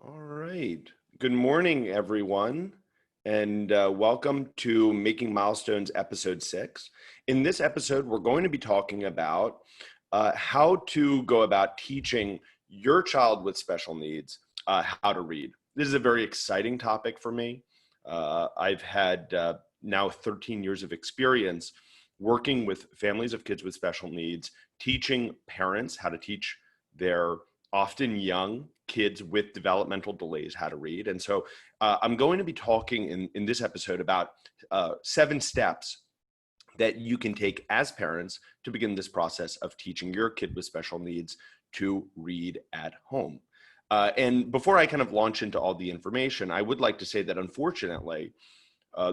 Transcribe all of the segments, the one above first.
All right. Good morning, everyone, and welcome to Making Milestones episode 6. In this episode, we're going to be talking about how to go about teaching your child with special needs how to read. This is a very exciting topic for me. I've had now 13 years of experience working with families of kids with special needs, teaching parents how to teach their often young kids with developmental delays how to read. And so I'm going to be talking in this episode about 7 steps that you can take as parents to begin this process of teaching your kid with special needs to read at home. And before I kind of launch into all the information, I would like to say that unfortunately,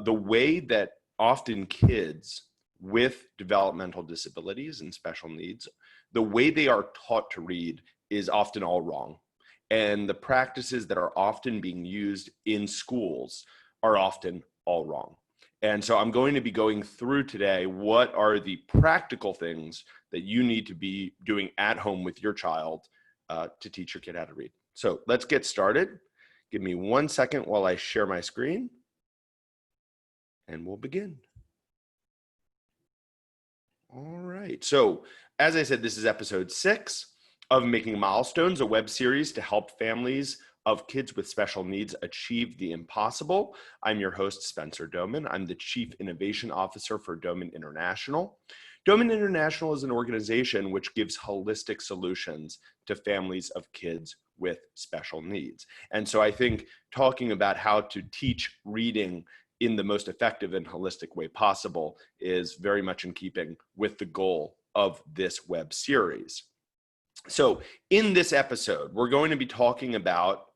the way that often kids with developmental disabilities and special needs, the way they are taught to read is often all wrong. And the practices that are often being used in schools are often all wrong. And so I'm going to be going through today what are the practical things that you need to be doing at home with your child to teach your kid how to read. So let's get started. Give me 1 second while I share my screen, and we'll begin. All right. So as I said, this is episode 6 of Making Milestones, a web series to help families of kids with special needs achieve the impossible. I'm your host, Spencer Doman. I'm the Chief Innovation Officer for Doman International. Doman International is an organization which gives holistic solutions to families of kids with special needs. And so I think talking about how to teach reading in the most effective and holistic way possible is very much in keeping with the goal of this web series. So in this episode, we're going to be talking about,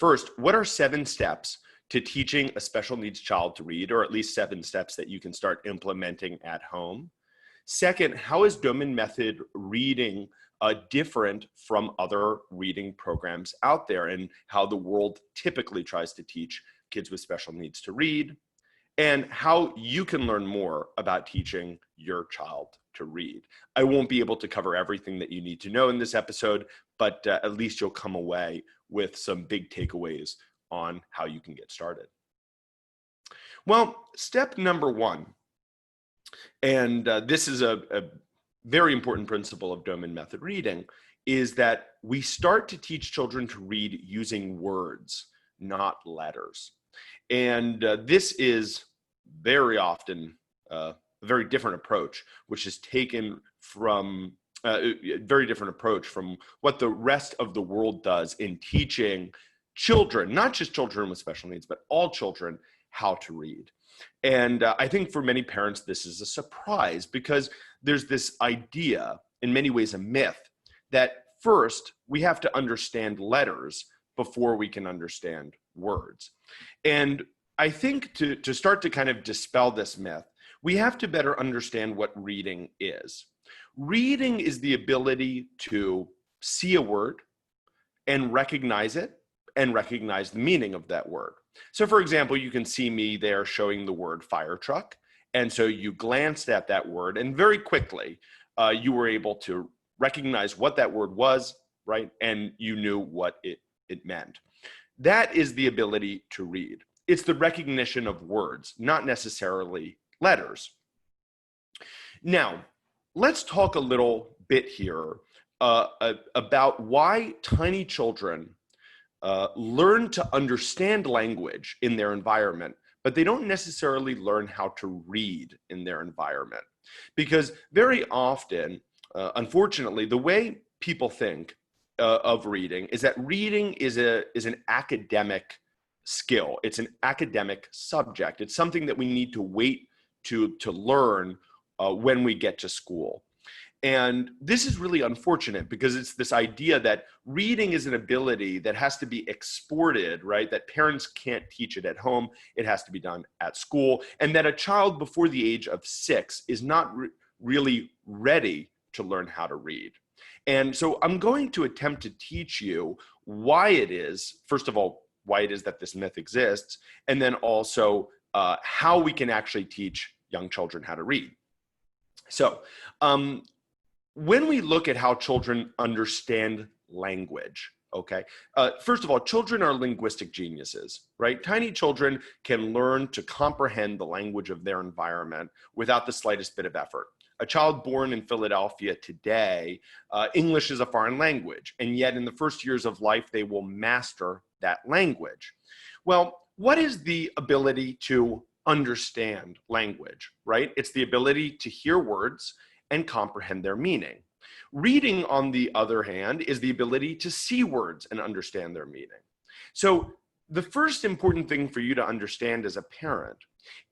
first, what are 7 steps to teaching a special needs child to read, or at least 7 steps that you can start implementing at home. Second, how is Doman Method reading different from other reading programs out there, and how the world typically tries to teach kids with special needs to read, and how you can learn more about teaching your child to read. I won't be able to cover everything that you need to know in this episode, but at least you'll come away with some big takeaways on how you can get started. Well, step number 1, and this is a very important principle of Doman Method reading, is that we start to teach children to read using words, not letters. And this is very often a very different approach, which is taken from a very different approach from what the rest of the world does in teaching children, not just children with special needs, but all children, how to read. And I think for many parents, this is a surprise because there's this idea, in many ways a myth, that first we have to understand letters before we can understand words. And I think to start to kind of dispel this myth, we have to better understand what reading is. Reading is the ability to see a word and recognize it and recognize the meaning of that word. So for example, you can see me there showing the word fire truck. And so you glanced at that word and very quickly you were able to recognize what that word was, right? And you knew what it meant. That is the ability to read. It's the recognition of words, not necessarily letters. Now, let's talk a little bit here about why tiny children learn to understand language in their environment, but they don't necessarily learn how to read in their environment. Because very often, unfortunately, the way people think of reading is that reading is an academic skill. It's an academic subject. It's something that we need to wait to learn when we get to school. And this is really unfortunate because it's this idea that reading is an ability that has to be exported, right? That parents can't teach it at home. It has to be done at school. And that a child before the age of 6 is not really ready to learn how to read. And so I'm going to attempt to teach you why it is, first of all, why it is that this myth exists, and then also how we can actually teach young children how to read. So when we look at how children understand language, Okay. First of all, children are linguistic geniuses, right? Tiny children can learn to comprehend the language of their environment without the slightest bit of effort. A child born in Philadelphia today, English is a foreign language, and yet in the first years of life, they will master that language. Well, what is the ability to understand language, right? It's the ability to hear words and comprehend their meaning. Reading, on the other hand, is the ability to see words and understand their meaning. So the first important thing for you to understand as a parent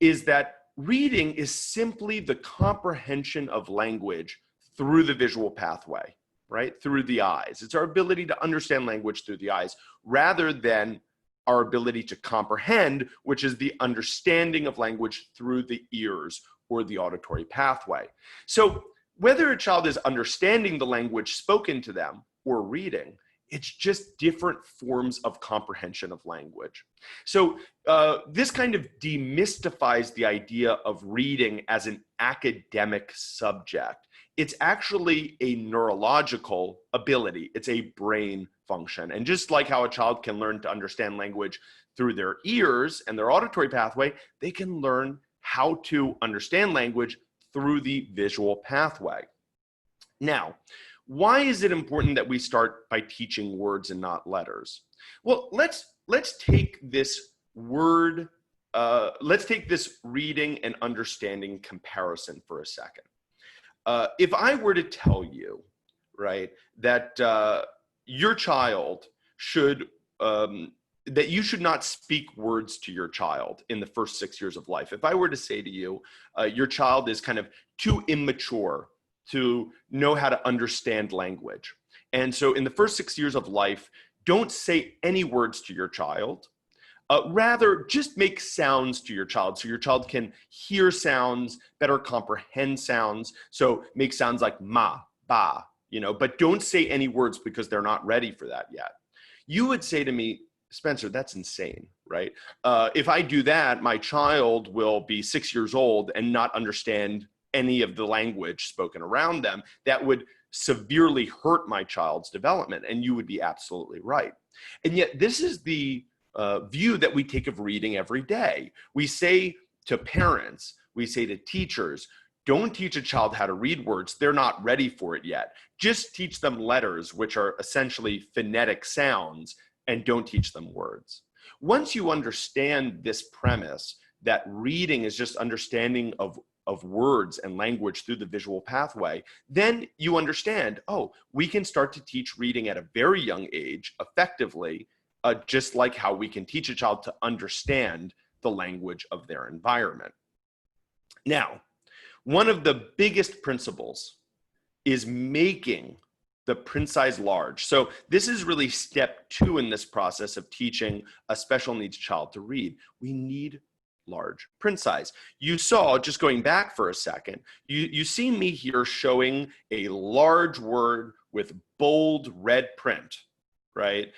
is that reading is simply the comprehension of language through the visual pathway, right? Through the eyes. It's our ability to understand language through the eyes rather than our ability to comprehend, which is the understanding of language through the ears or the auditory pathway. So whether a child is understanding the language spoken to them or reading, it's just different forms of comprehension of language. So this kind of demystifies the idea of reading as an academic subject. It's actually a neurological ability. It's a brain function. And just like how a child can learn to understand language through their ears and their auditory pathway, they can learn how to understand language through the visual pathway. Now, why is it important that we start by teaching words and not letters? Well, let's take this reading and understanding comparison for a second. If I were to tell you, right, that your child should that you should not speak words to your child in the first 6 years of life. If I were to say to you, your child is kind of too immature to know how to understand language. And so in the first 6 years of life, don't say any words to your child. Rather, just make sounds to your child so your child can hear sounds, better comprehend sounds. So make sounds like ma, ba, but don't say any words because they're not ready for that yet. You would say to me, Spencer, that's insane, right? If I do that, my child will be 6 years old and not understand any of the language spoken around them. That would severely hurt my child's development. And you would be absolutely right. And yet this is the view that we take of reading every day. We say to parents, we say to teachers, don't teach a child how to read words. They're not ready for it yet. Just teach them letters, which are essentially phonetic sounds, and don't teach them words. Once you understand this premise that reading is just understanding of words and language through the visual pathway, then you understand, oh, we can start to teach reading at a very young age effectively, just like how we can teach a child to understand the language of their environment. Now, one of the biggest principles is making the print size large. So this is really step 2 in this process of teaching a special needs child to read. We need large print size. You saw, just going back for a second, you see me here showing a large word with bold red print, right?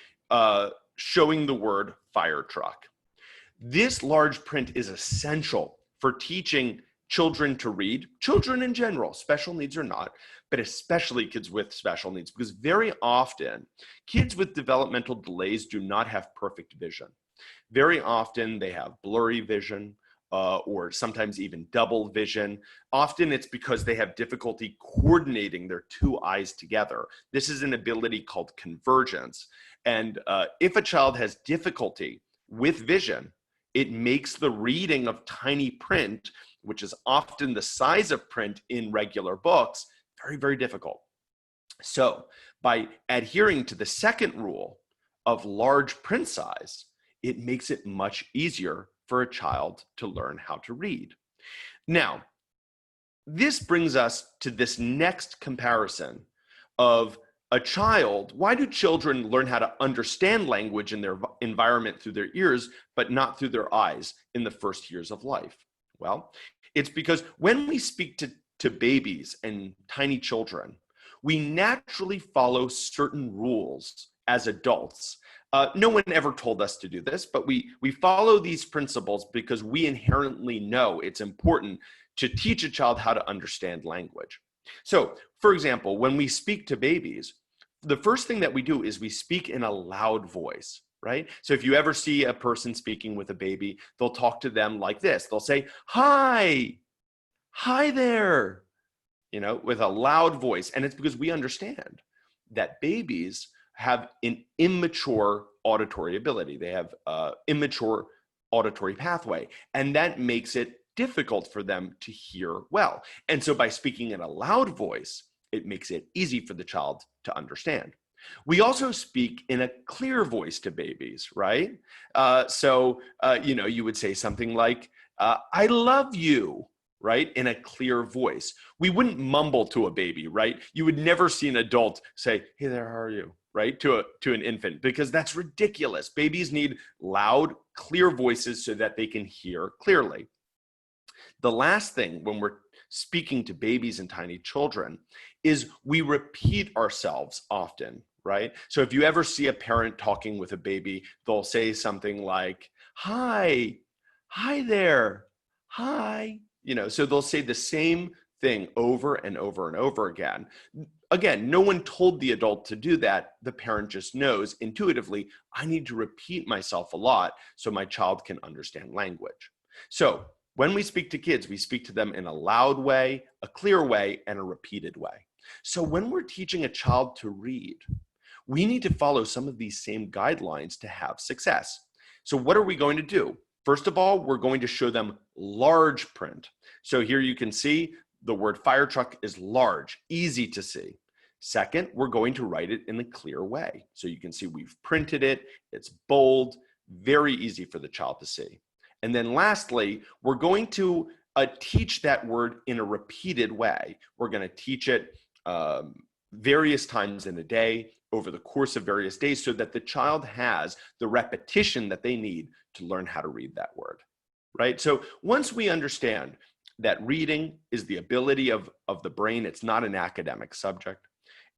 Showing the word fire truck. This large print is essential for teaching children to read, children in general, special needs or not, but especially kids with special needs, because very often kids with developmental delays do not have perfect vision. Very often they have blurry vision or sometimes even double vision. Often it's because they have difficulty coordinating their two eyes together. This is an ability called convergence. And if a child has difficulty with vision, it makes the reading of tiny print, which is often the size of print in regular books, very, very difficult. So by adhering to the second rule of large print size, it makes it much easier for a child to learn how to read. Now, this brings us to this next comparison of a child. Why do children learn how to understand language in their environment through their ears, but not through their eyes in the first years of life? Well, it's because when we speak to babies and tiny children, we naturally follow certain rules as adults. No one ever told us to do this, but we follow these principles because we inherently know it's important to teach a child how to understand language. So, for example, when we speak to babies, the first thing that we do is we speak in a loud voice, right? So if you ever see a person speaking with a baby, they'll talk to them like this. They'll say, hi, hi there, with a loud voice. And it's because we understand that babies have an immature auditory ability. They have immature auditory pathway, and that makes it difficult for them to hear well. And so by speaking in a loud voice, it makes it easy for the child to understand. We also speak in a clear voice to babies, right? You would say something like, I love you, right? In a clear voice. We wouldn't mumble to a baby, right? You would never see an adult say, hey there, how are you? Right? To an infant, because that's ridiculous. Babies need loud, clear voices so that they can hear clearly. The last thing when we're speaking to babies and tiny children is we repeat ourselves often, right? So if you ever see a parent talking with a baby, they'll say something like, hi there, hi. So they'll say the same thing over and over and over again. Again, no one told the adult to do that. The parent just knows intuitively, I need to repeat myself a lot so my child can understand language. So when we speak to kids, we speak to them in a loud way, a clear way, and a repeated way. So when we're teaching a child to read, we need to follow some of these same guidelines to have success. So what are we going to do? First of all, we're going to show them large print. So here you can see the word fire truck is large, easy to see. Second, we're going to write it in a clear way. So you can see we've printed it, it's bold, very easy for the child to see. And then lastly, we're going to teach that word in a repeated way. We're going to teach it various times in a day over the course of various days so that the child has the repetition that they need to learn how to read that word, right? So once we understand that reading is the ability of the brain, it's not an academic subject.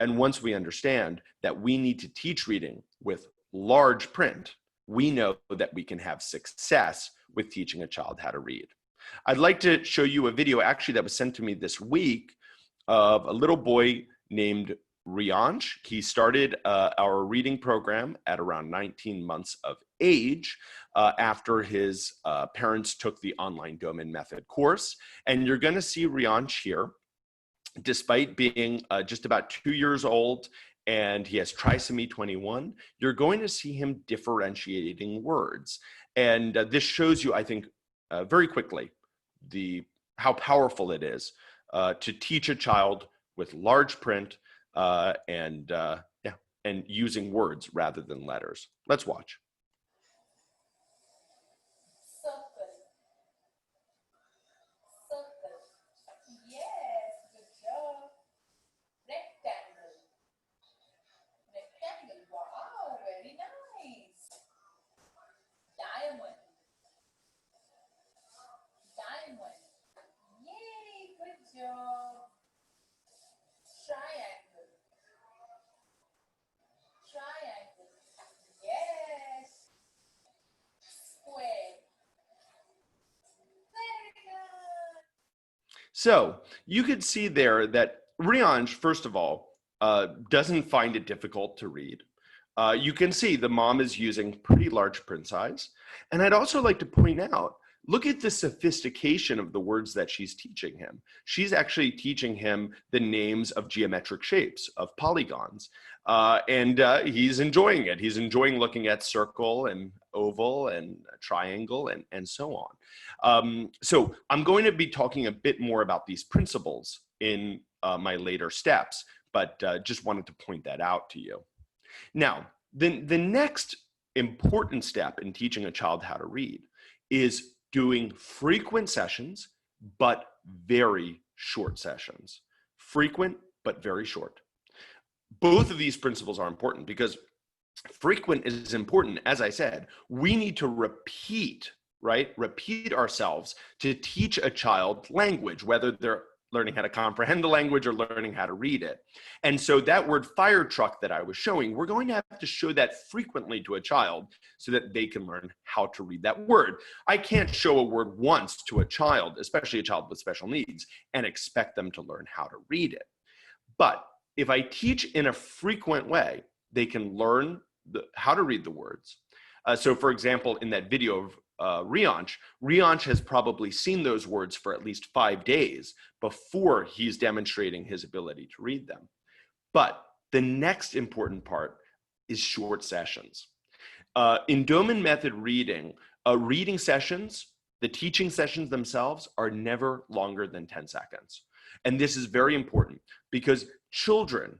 And once we understand that we need to teach reading with large print, we know that we can have success with teaching a child how to read. I'd like to show you a video actually that was sent to me this week of a little boy named Rianch. He started our reading program at around 19 months of age after his parents took the online Doman Method course. And you're going to see Rianch here, despite being just about 2 years old, and he has trisomy 21, you're going to see him differentiating words. And this shows you, I think, very quickly how powerful it is to teach a child with large print and using words rather than letters. Let's watch. Circle. Circle. Yes, good job. Rectangle. Rectangle. Wow, very nice. Diamond. Diamond. Yay, good job. Triangle. Triangle. Yes. Square. Very good. So you could see there that Rianch, first of all, doesn't find it difficult to read. You can see the mom is using pretty large print size. And I'd also like to point out, look at the sophistication of the words that she's teaching him. She's actually teaching him the names of geometric shapes, of polygons. And he's enjoying it. He's enjoying looking at circle and oval and triangle and so on. So I'm going to be talking a bit more about these principles in my later steps, but just wanted to point that out to you. Now, the next important step in teaching a child how to read is doing frequent sessions, but very short sessions. Frequent, but very short. Both of these principles are important because frequent is important. As I said, we need to repeat, right? Repeat ourselves to teach a child language, whether they're learning how to comprehend the language or learning how to read it. And so that word fire truck that I was showing, we're going to have to show that frequently to a child so that they can learn how to read that word. I can't show a word once to a child, especially a child with special needs, and expect them to learn how to read it. But if I teach in a frequent way, they can learn how to read the words. So for example, in that video of Rianch has probably seen those words for at least 5 days before he's demonstrating his ability to read them. But the next important part is short sessions. In Doman Method reading, reading sessions, the teaching sessions themselves are never longer than 10 seconds. And this is very important because children,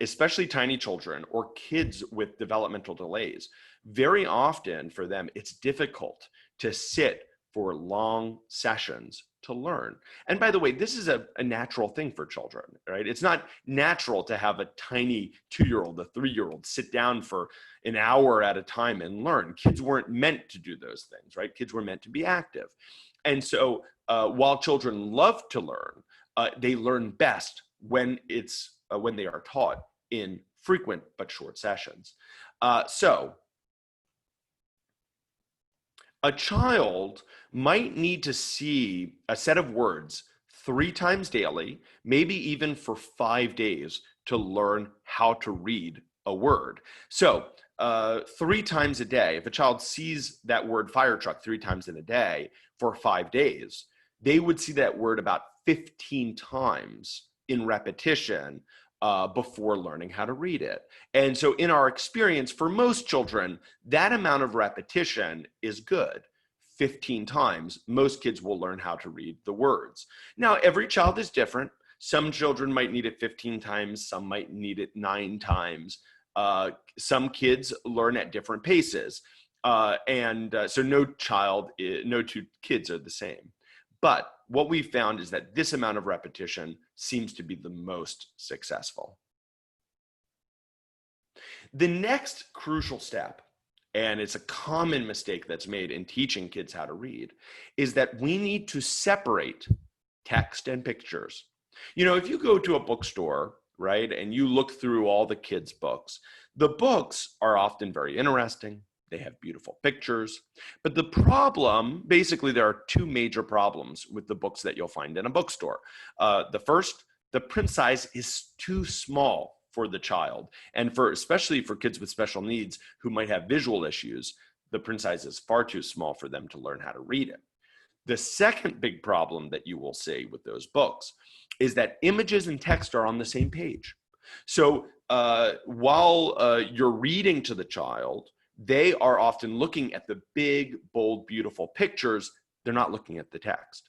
especially tiny children or kids with developmental delays, very often for them, it's difficult to sit for long sessions to learn. And by the way, this is a natural thing for children, right? It's not natural to have a tiny 2-year-old, a 3-year-old sit down for an hour at a time and learn. Kids weren't meant to do those things, right? Kids were meant to be active. And so while children love to learn, they learn best when they are taught in frequent but short sessions. So a child might need to see a set of words 3 times daily, maybe even for 5 days to learn how to read a word. So 3 times a day, if a child sees that word fire truck 3 times in a day for 5 days, they would see that word about 15 times in repetition before learning how to read it. And so in our experience, for most children, that amount of repetition is good. 15 times, most kids will learn how to read the words. Now, every child is different. Some children might need it 15 times, some might need it 9 times. Some kids learn at different paces. So no two kids are the same. But what we found is that this amount of repetition seems to be the most successful. The next crucial step, and it's a common mistake that's made in teaching kids how to read, is that we need to separate text and pictures. You know, if you go to a bookstore, right, and you look through all the kids' books, the books are often very interesting. They have beautiful pictures. But the problem, basically, there are 2 major problems with the books that you'll find in a bookstore. The first, the print size is too small for the child. And especially for kids with special needs who might have visual issues, the print size is far too small for them to learn how to read it. The second big problem that you will see with those books is that images and text are on the same page. So while you're reading to the child, they are often looking at the big, bold, beautiful pictures. They're not looking at the text.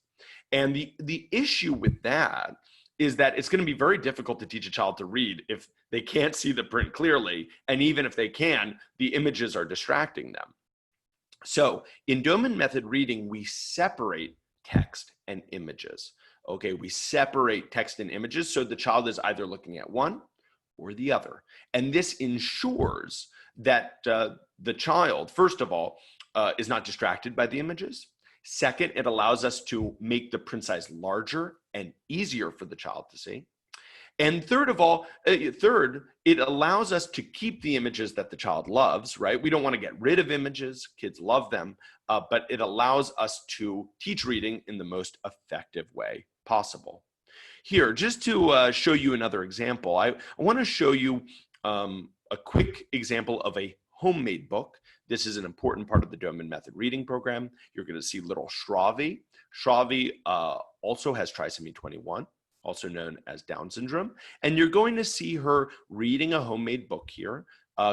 And the issue with that is that it's going to be very difficult to teach a child to read if they can't see the print clearly. And even if they can, the images are distracting them. So in Doman Method reading, we separate text and images. Okay, we separate text and images so the child is either looking at one or the other. And this ensures that the child, first of all, is not distracted by the images. Second, it allows us to make the print size larger and easier for the child to see. And third, it allows us to keep the images that the child loves, right? We don't want to get rid of images. Kids love them, but it allows us to teach reading in the most effective way possible. Here, just to show you another example, I want to show you a quick example of a homemade book. This is an important part of the Doman Method reading program. You're going to see little Shravi. Shravi also has trisomy 21, also known as Down syndrome. And you're going to see her reading a homemade book here,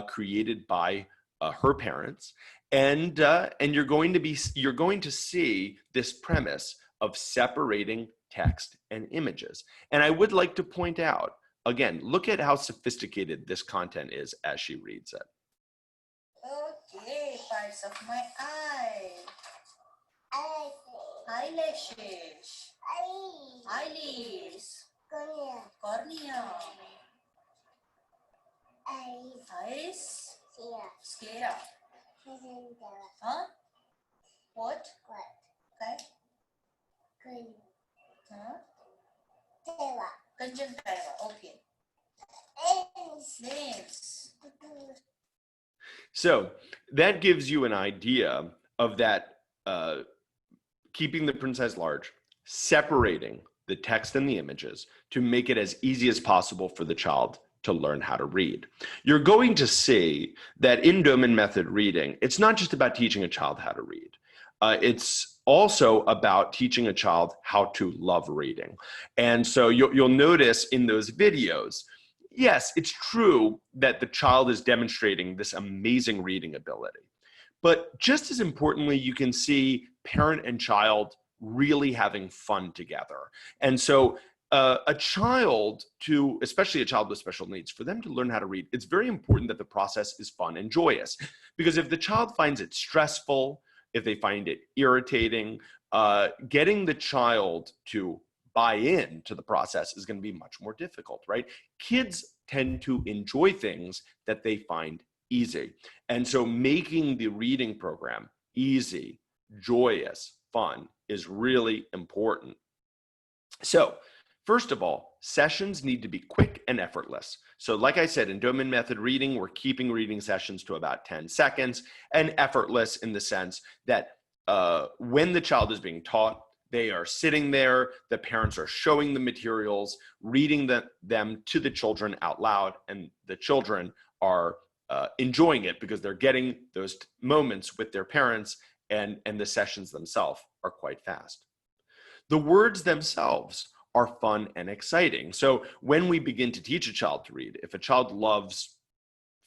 created by her parents. And you're going to see this premise of separating text and images. And I would like to point out, again, look at how sophisticated this content is as she reads it. Okay, parts of my eye. Eyelashes. Eyelids. Cornea. Eyes. Sclera. Huh? What? Okay. Huh? Conjunctiva. Okay. Lens. So that gives you an idea of that, keeping the print size large, separating the text and the images to make it as easy as possible for the child to learn how to read. You're going to see that in Doman Method reading, it's not just about teaching a child how to read. It's also about teaching a child how to love reading. And so you'll notice in those videos, yes, it's true that the child is demonstrating this amazing reading ability. But just as importantly, you can see parent and child really having fun together. And so a child especially a child with special needs, for them to learn how to read, it's very important that the process is fun and joyous. Because if the child finds it stressful, if they find it irritating, getting the child to buy in to the process is going to be much more difficult, right? Kids tend to enjoy things that they find easy. And so making the reading program easy, joyous, fun is really important. So first of all, sessions need to be quick and effortless. So like I said, in Doman Method reading, we're keeping reading sessions to about 10 seconds, and effortless in the sense that when the child is being taught, they are sitting there, the parents are showing the materials, reading them to the children out loud, and the children are enjoying it because they're getting those moments with their parents, and the sessions themselves are quite fast. The words themselves are fun and exciting. So when we begin to teach a child to read, if a child loves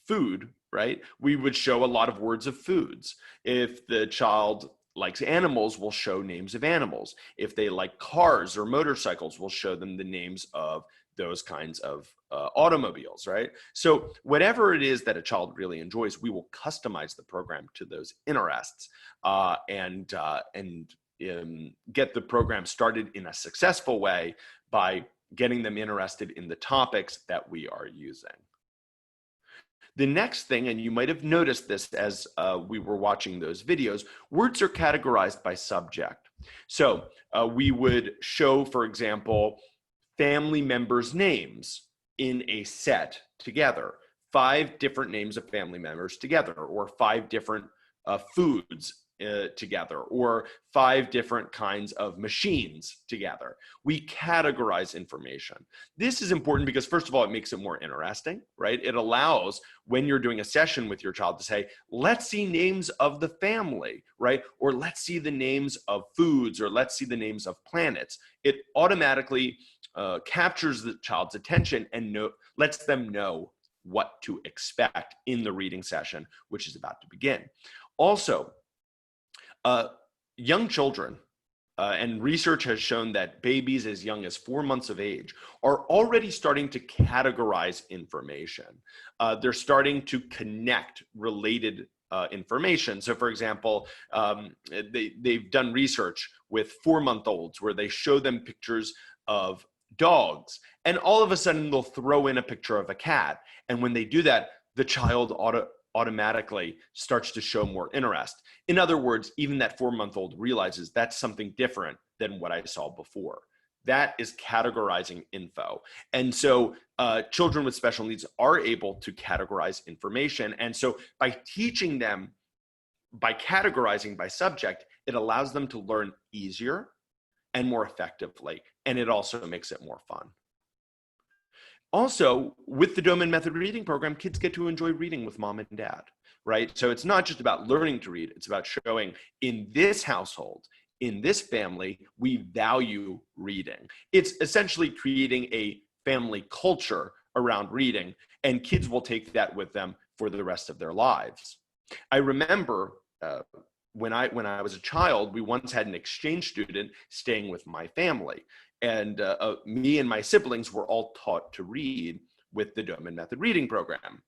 food, right, we would show a lot of words of foods. If the child likes animals, we'll show names of animals. If they like cars or motorcycles, we'll show them the names of those kinds of automobiles, right? So whatever it is that a child really enjoys, we will customize the program to those interests and get the program started in a successful way by getting them interested in the topics that we are using. The next thing, and you might have noticed this as we were watching those videos, words are categorized by subject. So we would show, for example, family members' names in a set together, 5 different names of family members together, or 5 different foods together, or 5 different kinds of machines together. We categorize information. This is important because, first of all, it makes it more interesting, right? It allows, when you're doing a session with your child, to say, let's see names of the family, right? Or let's see the names of foods, or let's see the names of planets. It automatically captures the child's attention and lets them know what to expect in the reading session, which is about to begin. Also, young children, and research has shown that babies as young as 4 months of age are already starting to categorize information. They're starting to connect related information. So for example, they've done research with 4-month-olds where they show them pictures of dogs, and all of a sudden they'll throw in a picture of a cat. And when they do that, the child automatically starts to show more interest. In other words, even that 4-month-old realizes that's something different than what I saw before. That is categorizing info. And so children with special needs are able to categorize information. And so by teaching them, by categorizing by subject, it allows them to learn easier and more effectively. And it also makes it more fun. Also, with the Doman Method reading program, kids get to enjoy reading with mom and dad, right? So it's not just about learning to read, it's about showing in this household, in this family, we value reading. It's essentially creating a family culture around reading, and kids will take that with them for the rest of their lives. I remember when I was a child, we once had an exchange student staying with my family. And me and my siblings were all taught to read with the Doman Method reading program.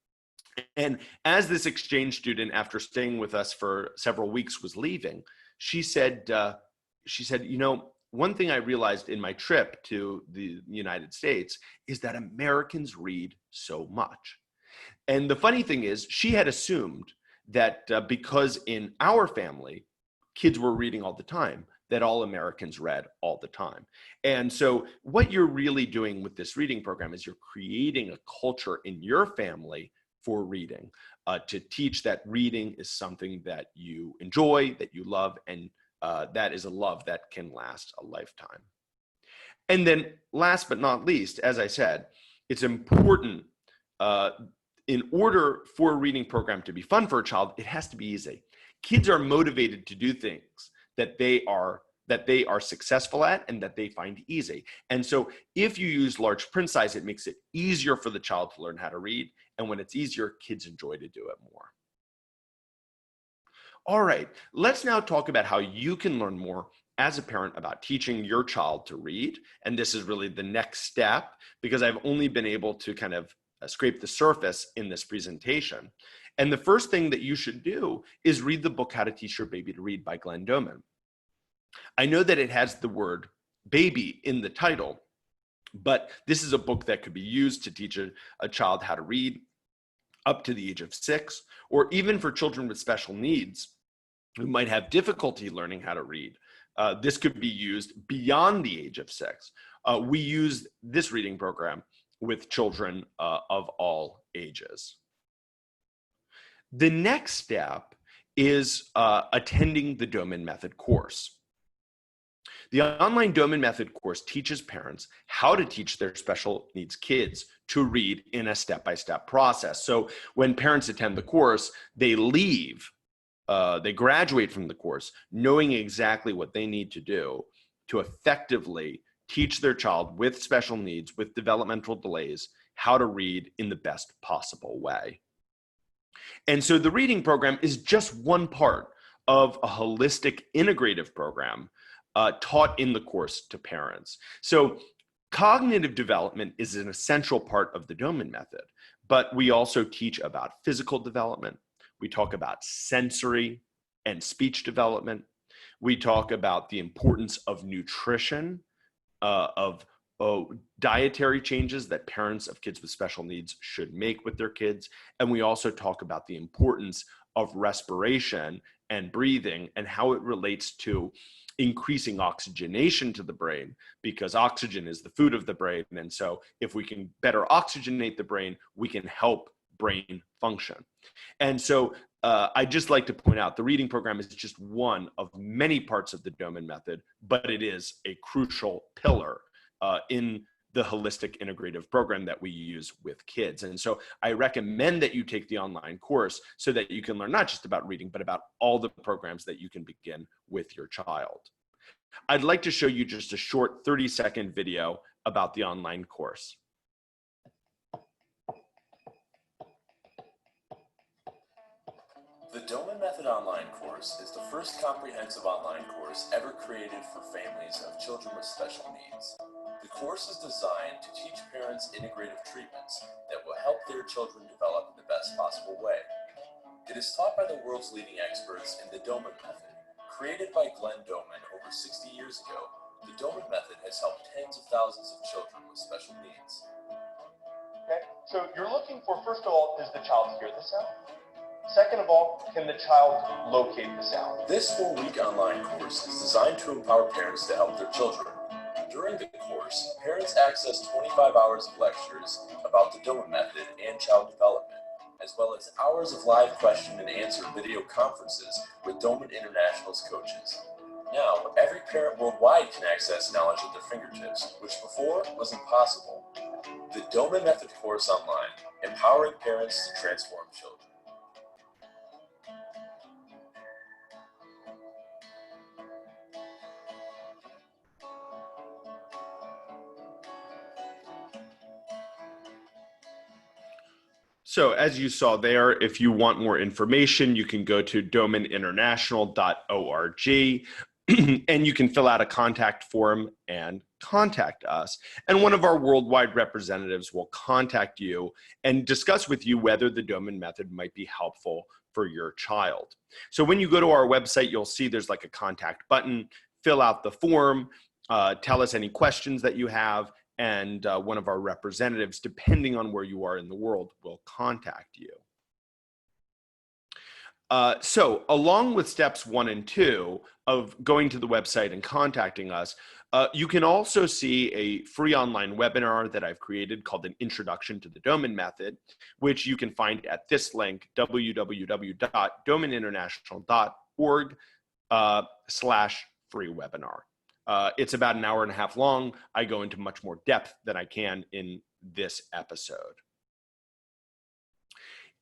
And as this exchange student, after staying with us for several weeks, was leaving, she said, you know, one thing I realized in my trip to the United States is that Americans read so much. And the funny thing is, she had assumed that because in our family, kids were reading all the time, that all Americans read all the time. And so what you're really doing with this reading program is you're creating a culture in your family for reading, to teach that reading is something that you enjoy, that you love, and that is a love that can last a lifetime. And then last but not least, as I said, it's important in order for a reading program to be fun for a child, it has to be easy. Kids are motivated to do things that they are successful at and that they find easy. And so if you use large print size, it makes it easier for the child to learn how to read. And when it's easier, kids enjoy to do it more. All right, let's now talk about how you can learn more as a parent about teaching your child to read. And this is really the next step, because I've only been able to kind of scrape the surface in this presentation. And the first thing that you should do is read the book, How to Teach Your Baby to Read by Doman. I know that it has the word baby in the title, but this is a book that could be used to teach a child how to read up to the age of 6, or even for children with special needs who might have difficulty learning how to read. This could be used beyond the age of 6. We use this reading program with children of all ages. The next step is attending the Doman Method course. The online Doman Method course teaches parents how to teach their special needs kids to read in a step-by-step process. So when parents attend the course, they graduate from the course knowing exactly what they need to do to effectively teach their child with special needs, with developmental delays, how to read in the best possible way. And so the reading program is just one part of a holistic integrative program taught in the course to parents. So cognitive development is an essential part of the Doman Method, but we also teach about physical development. We talk about sensory and speech development. We talk about the importance of nutrition, of dietary changes that parents of kids with special needs should make with their kids. And we also talk about the importance of respiration and breathing and how it relates to increasing oxygenation to the brain, because oxygen is the food of the brain. And so if we can better oxygenate the brain, we can help brain function. And so I'd just like to point out the reading program is just one of many parts of the Doman Method, but it is a crucial pillar in the holistic integrative program that we use with kids. And so I recommend that you take the online course so that you can learn not just about reading, but about all the programs that you can begin with your child. I'd like to show you just a short 30-second video about the online course. The Doman Method online course is the first comprehensive online course ever created for families of children with special needs. The course is designed to teach parents integrative treatments that will help their children develop in the best possible way. It is taught by the world's leading experts in the Doman Method. Created by Doman over 60 years ago, the Doman Method has helped tens of thousands of children with special needs. Okay, so you're looking for, first of all, does the child hear the sound? Second of all, can the child locate the sound? This 4-week online course is designed to empower parents to help their children. During the course, parents access 25 hours of lectures about the Doman Method and child development, as well as hours of live question and answer video conferences with Doman International's coaches. Now, every parent worldwide can access knowledge at their fingertips, which before was impossible. The Doman Method course online, empowering parents to transform children. So as you saw there, if you want more information, you can go to domaninternational.org and you can fill out a contact form and contact us. And one of our worldwide representatives will contact you and discuss with you whether the Doman Method might be helpful for your child. So when you go to our website, you'll see there's like a contact button. Fill out the form, tell us any questions that you have, and one of our representatives, depending on where you are in the world, will contact you. So along with steps 1 and 2 of going to the website and contacting us, you can also see a free online webinar that I've created called An Introduction to the Doman Method, which you can find at this link, www.domaninternational.org/free webinar. It's about an hour and a half long. I go into much more depth than I can in this episode.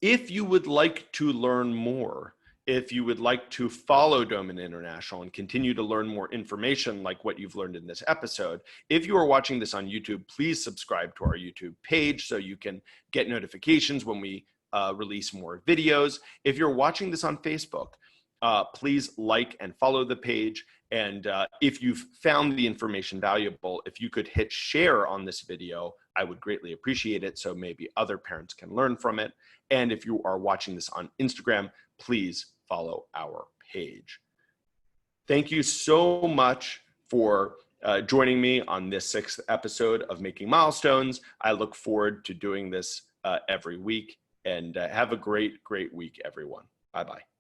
If you would like to learn more, if you would like to follow Doman International and continue to learn more information like what you've learned in this episode, if you are watching this on YouTube, please subscribe to our YouTube page so you can get notifications when we release more videos. If you're watching this on Facebook, please like and follow the page. And if you've found the information valuable, if you could hit share on this video, I would greatly appreciate it so maybe other parents can learn from it. And if you are watching this on Instagram, please follow our page. Thank you so much for joining me on this 6th episode of Making Milestones. I look forward to doing this every week, and have a great, great week, everyone. Bye-bye.